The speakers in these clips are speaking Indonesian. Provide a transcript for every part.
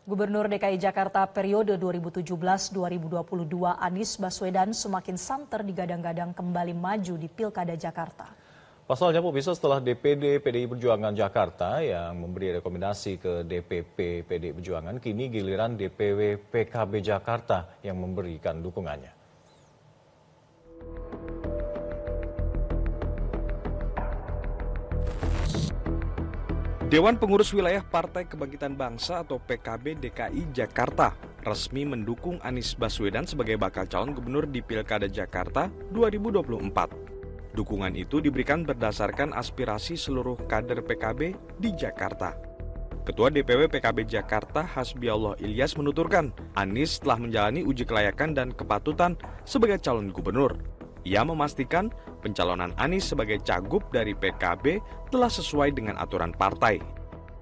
Gubernur DKI Jakarta periode 2017-2022 Anies Baswedan semakin santer digadang-gadang kembali maju di Pilkada Jakarta. Pasalnya, pemirsa, setelah DPD PDI Perjuangan Jakarta yang memberi rekomendasi ke DPP PDI Perjuangan, kini giliran DPW PKB Jakarta yang memberikan dukungannya. Dewan Pengurus Wilayah Partai Kebangkitan Bangsa atau PKB DKI Jakarta resmi mendukung Anies Baswedan sebagai bakal calon gubernur di Pilkada Jakarta 2024. Dukungan itu diberikan berdasarkan aspirasi seluruh kader PKB di Jakarta. Ketua DPW PKB Jakarta Hasbiallah Ilyas menuturkan, Anies telah menjalani uji kelayakan dan kepatutan sebagai calon gubernur. Ia memastikan pencalonan Anies sebagai cagup dari PKB telah sesuai dengan aturan partai.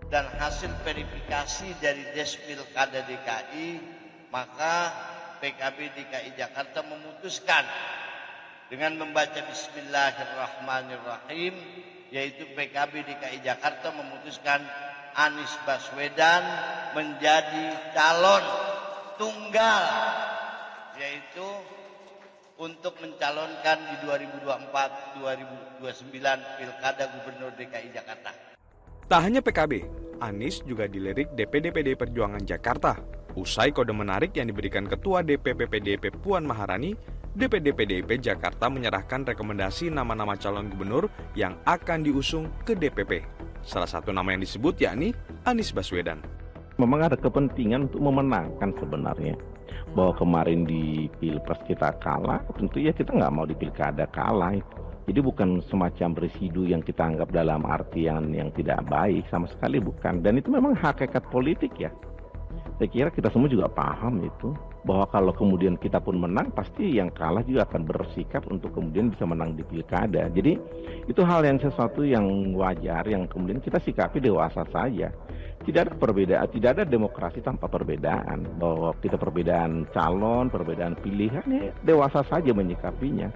Dan hasil verifikasi dari Despilkada DKI, maka PKB DKI Jakarta memutuskan dengan membaca Bismillahirrahmanirrahim, yaitu PKB DKI Jakarta memutuskan Anies Baswedan menjadi calon tunggal, yaitu untuk mencalonkan di 2024-2029 Pilkada Gubernur DKI Jakarta. Tak hanya PKB, Anies juga dilirik DPD PDI Perjuangan Jakarta. Usai kode menarik yang diberikan Ketua DPP PDIP Puan Maharani, DPD PDIP Jakarta menyerahkan rekomendasi nama-nama calon gubernur yang akan diusung ke DPP. Salah satu nama yang disebut yakni Anies Baswedan. Memang ada kepentingan untuk memenangkan sebenarnya. Bahwa kemarin di Pilpres kita kalah, tentu ya kita nggak mau di Pilkada kalah. Jadi bukan semacam residu yang kita anggap dalam arti yang tidak baik, sama sekali bukan. Dan itu memang hakikat politik ya. Saya kira kita semua juga paham itu, bahwa kalau kemudian kita pun menang, pasti yang kalah juga akan bersikap untuk kemudian bisa menang di Pilkada. Jadi itu hal yang sesuatu yang wajar, yang kemudian kita sikapi dewasa saja. Tidak ada perbedaan, tidak ada demokrasi tanpa perbedaan. Bahwa kita perbedaan calon, perbedaan pilihan, ya dewasa saja menyikapinya.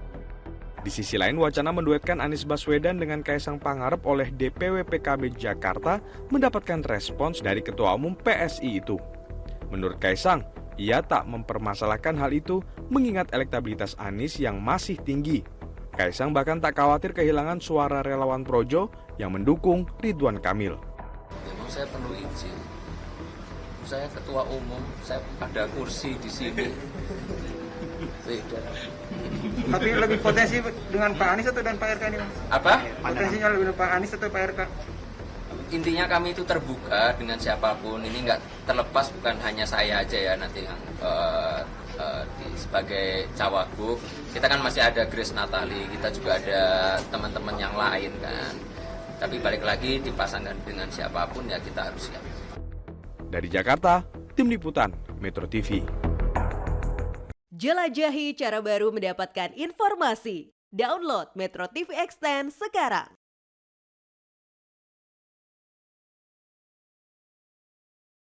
Di sisi lain, wacana menduetkan Anies Baswedan dengan Kaisang Pangarep oleh DPW PKB Jakarta mendapatkan respons dari Ketua Umum PSI itu. Menurut Kaisang, ia tak mempermasalahkan hal itu mengingat elektabilitas Anies yang masih tinggi. Kaisang bahkan tak khawatir kehilangan suara relawan Projo yang mendukung Ridwan Kamil. Memang saya perlu izin. Saya ketua umum, saya ada kursi di sini. Tapi lebih potensi dengan Pak Anies atau dengan Pak RK ini? Apa? Potensinya lebih dengan Pak Anies atau Pak RK? Intinya kami itu terbuka dengan siapapun. Ini nggak terlepas, bukan hanya saya aja ya nanti yang sebagai cawagup. Kita kan masih ada Grace Natali, kita juga ada teman-teman yang lain kan. Tapi balik lagi dipasangkan dengan siapapun ya kita harus siap. Dari Jakarta, Tim Liputan Metro TV. Jelajahi cara baru mendapatkan informasi. Download Metro TV Extend sekarang.